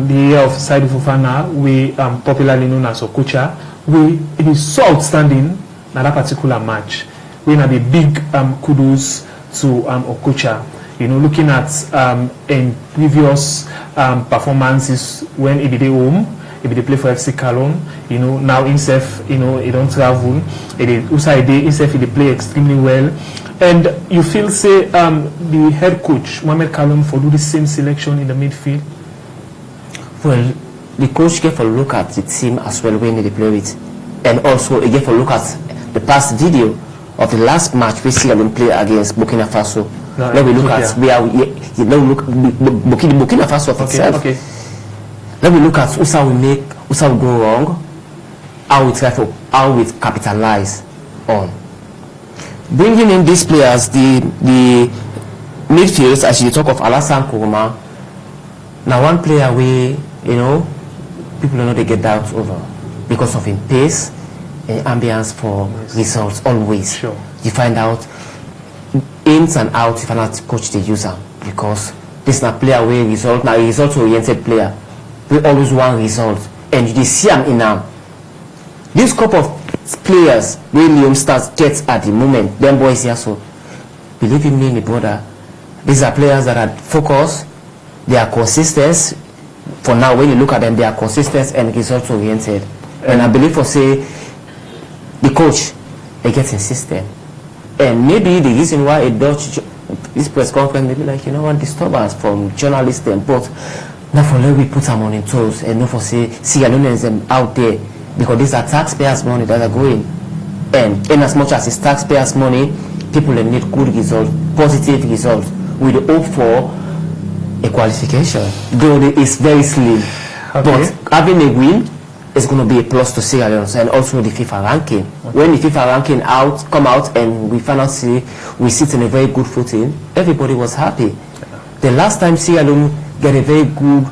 the year of Saïdou Fofana, we popularly known as Okocha, it is so outstanding in that particular match. We have a big kudos to Okocha. You know, looking at in previous performances when he did home, he did play for FC Cologne. You know, now himself, you know, he don't travel. He did play extremely well. And you feel, say, the head coach Mohamed Kaloum for do the same selection in the midfield? Well, the coach gave a look at the team as well when they play with, and also he gave a look at the past video of the last match we see them play against Burkina Faso. Let me look at Burkina Faso itself. Okay. Let me look at how we go wrong, how we capitalize on. Bringing in these players, the midfields, as you talk of Alassane Kouma, now one player we, you know, people don't know they get doubts over because of his pace and ambience for results always. Sure. You find out ins and outs, you find out coach the user because this is a player where result, now a result oriented player. We always want results and you see him in now. This couple of players William Stars gets at the moment, them boys here, so believe in me, my brother, these are players that are focused, they are consistent. For now, when you look at them, they are consistent and result oriented. And I believe for say the coach, they get insistent. And maybe the reason why it does this press conference, maybe like, you know, one disturbance from journalists and but not for let we put them on in toes and not for say Sierra Leoneans them out there, because these are taxpayers' money that are going. And in as much as it's taxpayers' money, people need good results, positive results, with the hope for a qualification. Though it's very slim. Okay. But having a win is going to be a plus to Sierra Leone and also the FIFA ranking. Okay. When the FIFA ranking come out and we find out we sit in a very good footing, everybody was happy. The last time Sierra Leone get a very good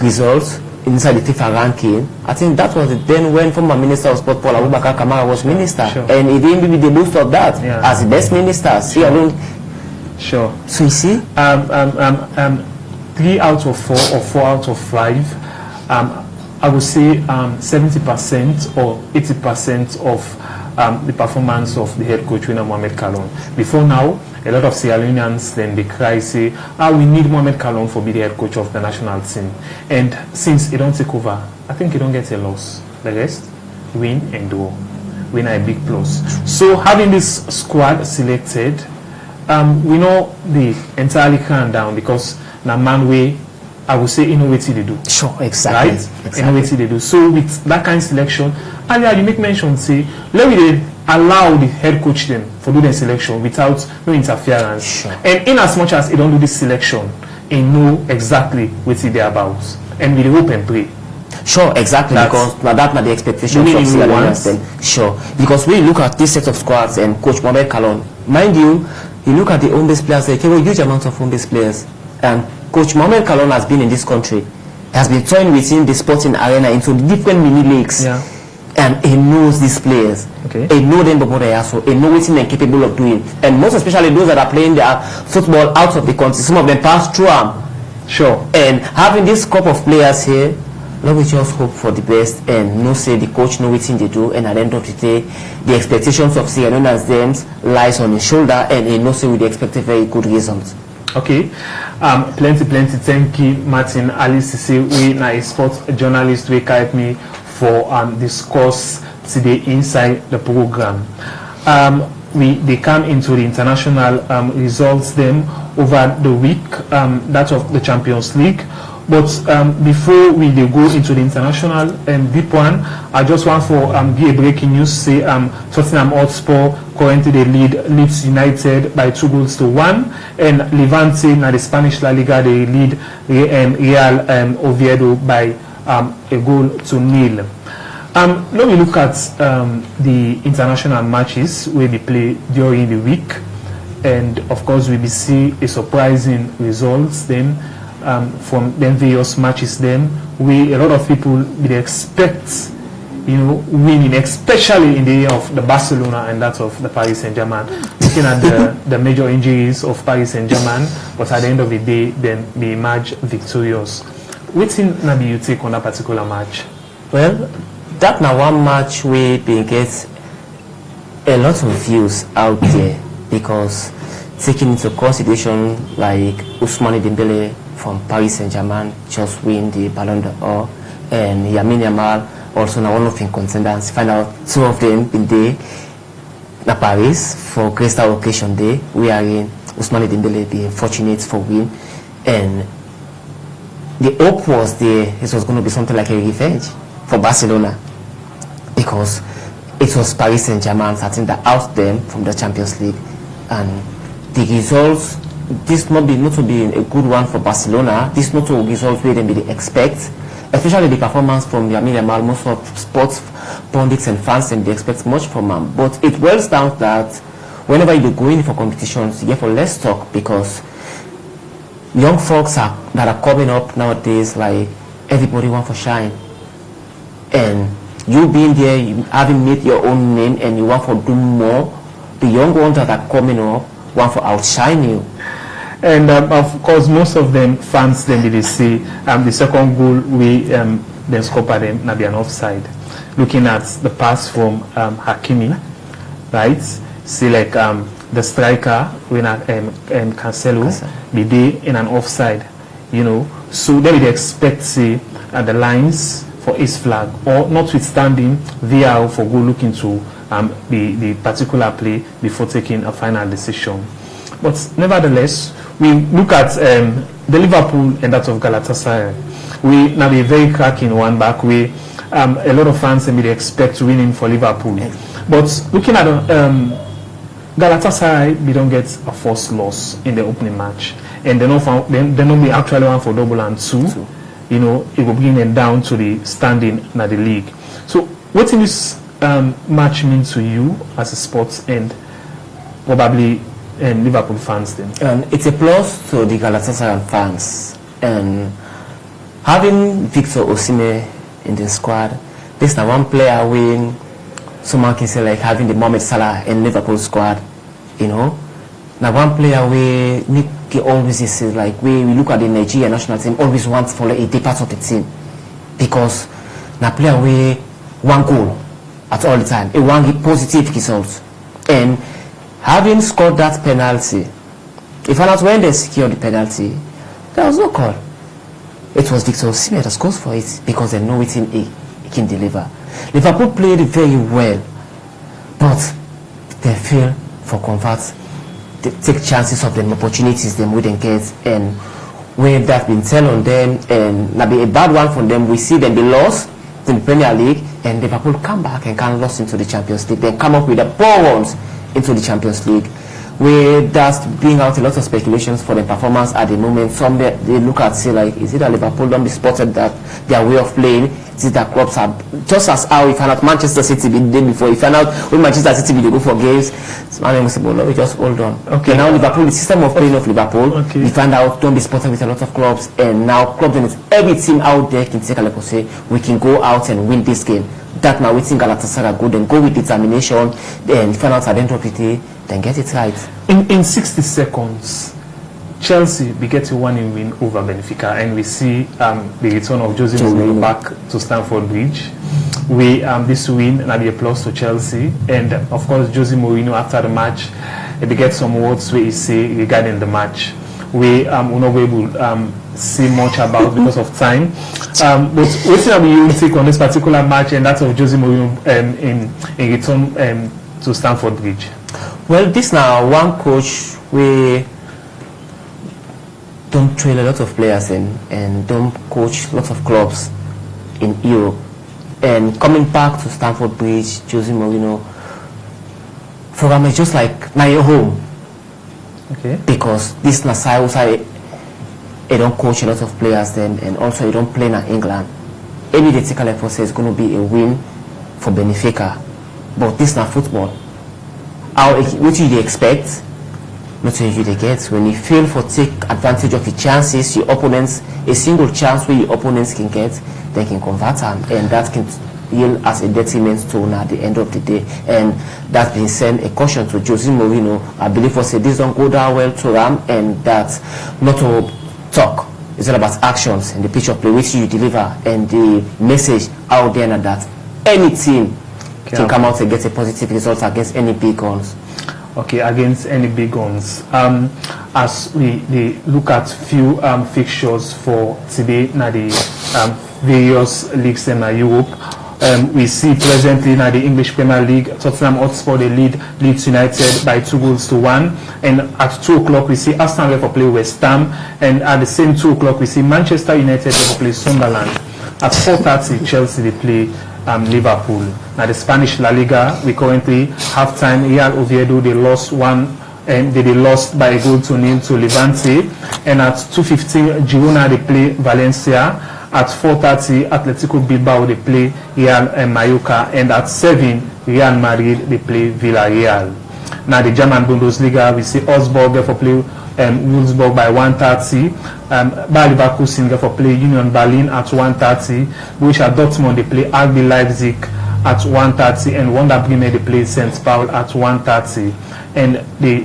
result inside the FIFA ranking, I think that was then when former Minister of Sport Paul Abubakar Kamara was minister. Sure. And he didn't be the boost of that as the best minister. Sierra Leone. Sure. So you see? 3 out of 4 or 4 out of 5, I would say 70% or 80% of the performance of the head coach, Mohamed Kaloum. Before now, a lot of Sierra Leoneans then they cry, say, we need Mohamed Kaloum for be the head coach of the national team. And since he don't take over, I think he don't get a loss. The rest, win and draw. Win a big plus. So having this squad selected, we know the entirely calm down because na man way I would say innovative they do. Sure, exactly. Right? Exactly. Innovative they do. So with that kind of selection, earlier you make mention say let me allow the head coach them for do the selection without no interference. Sure. And in as much as he don't do this selection, he know exactly what they're about. And we hope and pray. Sure, exactly, because that's not the expectation of Sierra Leoneans. Sure, because when you look at this set of squads and Coach Mohamed Kaloum, mind you look at the home-based players, they carry a huge amount of home-based players. And Coach Mohamed Kaloum has been in this country, has been toying within the sporting arena into different mini leagues. Yeah. And he knows these players. Okay. He knows them before they are so. He knows what they're capable of doing. And most especially those that are playing their football out of the country. Some of them pass through them. Sure. And having this group of players here, let me just hope for the best and no say the coach know what they do, and at the end of the day the expectations of Sierra Leoneans them lies on his shoulder, and he knows we expect a very good result. Okay, plenty thank you Martin Alice say we na a sports journalist we guide me for discuss today inside the program. They come into the international results them over the week, that of the Champions League. But before we go into the international deep one, I just want for give a breaking news. Say Tottenham Hotspur currently they lead Leeds United by 2-1, and Levante na the Spanish La Liga they lead Real Oviedo by 1-0. Let me look at the international matches where they play during the week. and of course we will see a surprising results then from them various matches. Then a lot of people will expect, you know, winning, especially in the year of the Barcelona and that of the Paris Saint-Germain. Looking at the major injuries of Paris Saint-Germain, but at the end of the day, then they emerge victorious. What thing maybe you take on that particular match? Well, that now one match we get a lot of views out there, because taking into consideration like Ousmane Dembele from Paris Saint-Germain just win the Ballon d'Or, and Lamine Yamal also now one of the contenders. Find out two of them in there na Paris for Crystal Occasion Day. We are in Ousmane Dembele being fortunate for win, and the hope was there it was going to be something like a revenge for Barcelona, because it was Paris Saint-Germain that out them from the Champions League, and the results, this not to be a good one for Barcelona. This not a result where they expect, especially the performance from Lamine Yamal. Most of sports pundits and fans, and they expect much from him. But it boils down that whenever you go in for competitions, you get for less talk, because young folks that are coming up nowadays, like everybody want for shine, and you being there, you having made your own name, and you want for do more. The young ones that are coming up want for outshine you. And of course, most of them fans then they say the second goal we then scored by them na be an offside. Looking at the pass from Hakimi, right? See like the striker when Cancelo be there in an offside, you know. So then they expect say the lines for his flag, or notwithstanding VAR for go looking to the particular play before taking a final decision. But nevertheless, we look at the Liverpool and that of Galatasaray. We now be very cracking one back way. A lot of fans may expect winning for Liverpool, but looking at Galatasaray, we don't get a first loss in the opening match, and they don't be actually one for double and two. You know, it will bring them down to the standing in the league. So, what in this match mean to you as a sports and probably Liverpool fans then? It's a plus to the Galatasaray fans, and having Victor Osimhen in the squad, this is one player when someone can say like having the Mohamed Salah in Liverpool squad, you know. Now one player we always is like we look at the Nigeria national team, always wants for like, a deep part of the team, because now player we one goal at all the time, a one positive result, and having scored that penalty, if not when they secured the penalty, there was no call. It was Victor Osimhen that scores for it, because they know it he can deliver. Liverpool played very well, but they fail for convert. They take chances of them, opportunities them wouldn't get, and where that been tell on them, and now be a bad one for them. We see them be lost in the Premier League, and Liverpool come back and can lost into the Champions League. Then come up with the poor ones into the Champions League, where that's bring out a lot of speculations for the performance at the moment. Some they look at say like, is it that Liverpool don't be spotted that their way of playing? Is it that clubs are just as how we found out Manchester City the day before? We found out when Manchester City they go for games. Man, we say, well, we just hold on. Okay. Now Liverpool, the system of playing of Liverpool, we find out don't be spotted with a lot of clubs, and now clubs and every team out there can take a look and say we can go out and win this game. That now we think Galatasaray good and go with determination, then find out at the end of the day, then get it right. In 60 seconds, Chelsea we get a 1-0 win over Benfica, and we see the return of Jose Mourinho back to Stamford Bridge. We this win and be a plus to Chelsea, and of course Jose Mourinho after the match, he get some words where he say regarding the match. We will not be able say much about because of time. But what will you take on this particular match and that of Jose Mourinho in return to Stamford Bridge? Well, this now one coach we don't train a lot of players and don't coach lots of clubs in Europe, and coming back to Stamford Bridge, Jose Mourinho for him is just like now your home. Okay. Because this Nasai also they don't coach a lot of players then, and also they don't play in England. Any the take a say is going to be a win for Benfica, but this is not football. What do you expect? nothing you they get. When you fail for take advantage of the chances your opponents, a single chance where your opponents can get, they can convert them, and that can yield as a detriment to at the end of the day. And that being said, a caution to Jose Mourinho. I believe for say this don't go down well to them, and that not to talk. It's all about actions and the pitch of play which you deliver, and the message out there that any team can come out and get a positive result against any big guns. Okay, against any big guns. As we look at few fixtures for today, now the various leagues in Europe. We see presently now the English Premier League, Tottenham Hotspur they lead Leeds United by 2-1, and at 2 o'clock we see Arsenal Villa play West Ham, and at the same 2 o'clock we see Manchester United play Sunderland. At 4:30 Chelsea they play Liverpool. Now the Spanish La Liga, we currently half-time Real Oviedo they lost they lost by 1-0 to Levante, and at 2:15 Girona they play Valencia. At 4:30 Atletico Bilbao they play Real Mallorca, and at 7 Real Madrid they play Villarreal. Now the German Bundesliga, we see Augsburg for play Wolfsburg by 1:30, Bayer Leverkusen for play Union Berlin at 1:30, Borussia Dortmund they play RB Leipzig at 1:30, and Werder Bremen they play St. Paul at 1:30. And the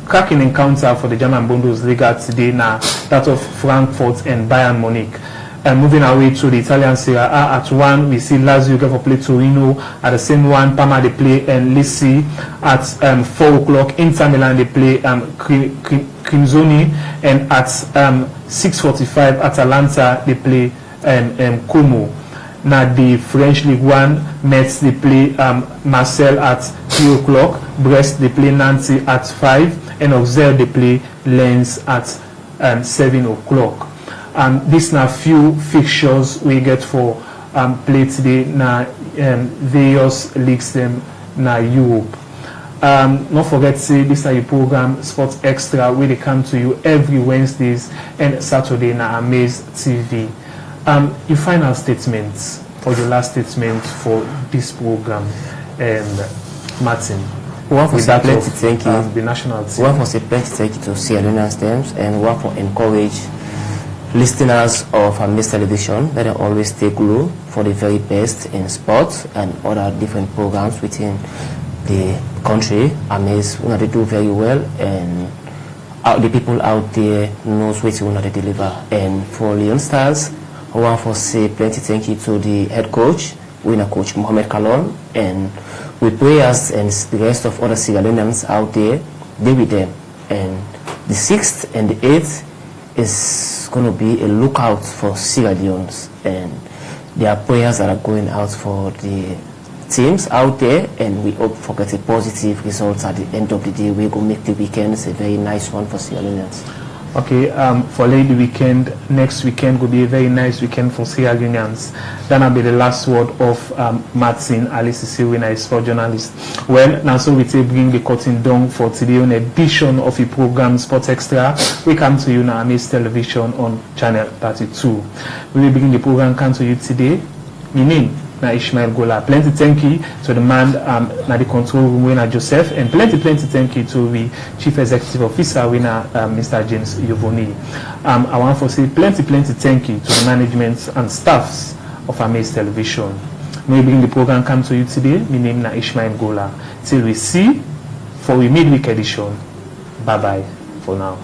cracking encounter for the German Bundesliga today now that of Frankfurt and Bayern Munich. And moving away to the Italian Serie A, at 1 we see Lazio for play Torino. At the same 1 Parma they play Lecce. At 4 o'clock Inter Milan they play Crimsoni, and at 6:45 Atalanta they play Como. Now the French League 1, Metz they play Marseille at 3 o'clock, Brest they play Nancy at 5, and Auxerre they play Lens at 7 o'clock. These are few fixtures we get for play today na various leagues na Europe. Don't forget to say this is your program Sports Extra, where they come to you every Wednesdays and Saturday na Amaze TV. Your final statements or your last statement for this program, Martin. One for say plenty thank you. The national team. One for say plenty thank you to Sierra Leonean Stems, and one for encourage listeners of Amaze Television that they always stay glued for the very best in sports and other different programs within the country. Amaze, they do very well, and the people out there knows what they deliver. And for Leon Stars, I want to say plenty thank you to the head coach, winner coach Mohamed Kalon, and with prayers and the rest of other Sierra Leoneans out there, they with them. And the 6th and the 8th is going to be a lookout for Sierra Leoneans, and there are prayers that are going out for the teams out there, and we hope for get a positive results at the end of the day. We're going to make the weekends a very nice one for Sierra Leoneans. Okay, for late weekend, next weekend will be a very nice weekend for Sierra Leoneans. That will be the last word of Martin Alisisi, when I sport journalist. Well, now so we take bring the curtain down for today on edition of the program Sports Extra. We come to you now Amaze Television on channel 32. We will begin the program come to you today. My name na Ishmael Gola. Plenty thank you to the man na the control room winner Joseph, and plenty thank you to the Chief Executive Officer winner Mr. James Yovoni. I want to say plenty thank you to the management and staffs of Amaze Television. May bring the program come to you today. My name na Ishmael Gola. Till we see for we midweek edition. Bye bye for now.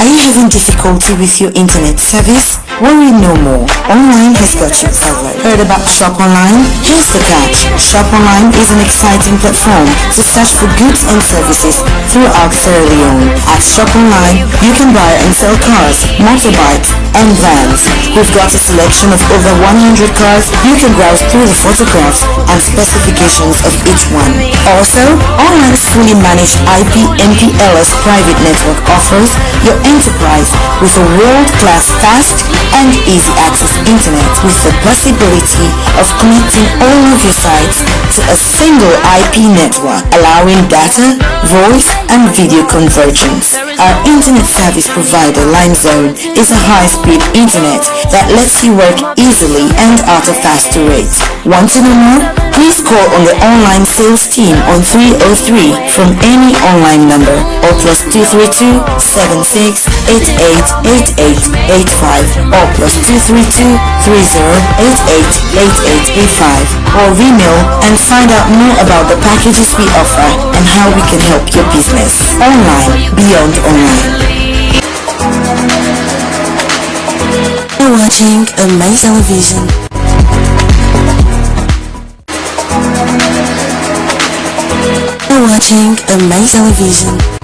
Are you having difficulty with your internet service? Worry no more. Online has got you covered. Heard about Shop Online? Here's the catch. Shop Online is an exciting platform to search for goods and services throughout Sierra Leone. At Shop Online, you can buy and sell cars, motorbikes, and vans. We've got a selection of over 100 cars. You can browse through the photographs and specifications of each one. Also, Online's fully managed IP MPLS private network offers your enterprise with a world-class fast and easy access internet with the possibility of connecting all of your sites to a single IP network, allowing data, voice, and video convergence. Our internet service provider, LimeZone, is a high-speed internet that lets you work easily and at a faster rate. Want to know more? Please call on the online sales team on 303 from any online number or +232 76 88 8885 or +232 30 88 8885 or email and find out more about the packages we offer and how we can help your business. Online, beyond online. You're watching Amazing Television. You're watching Amazing Television.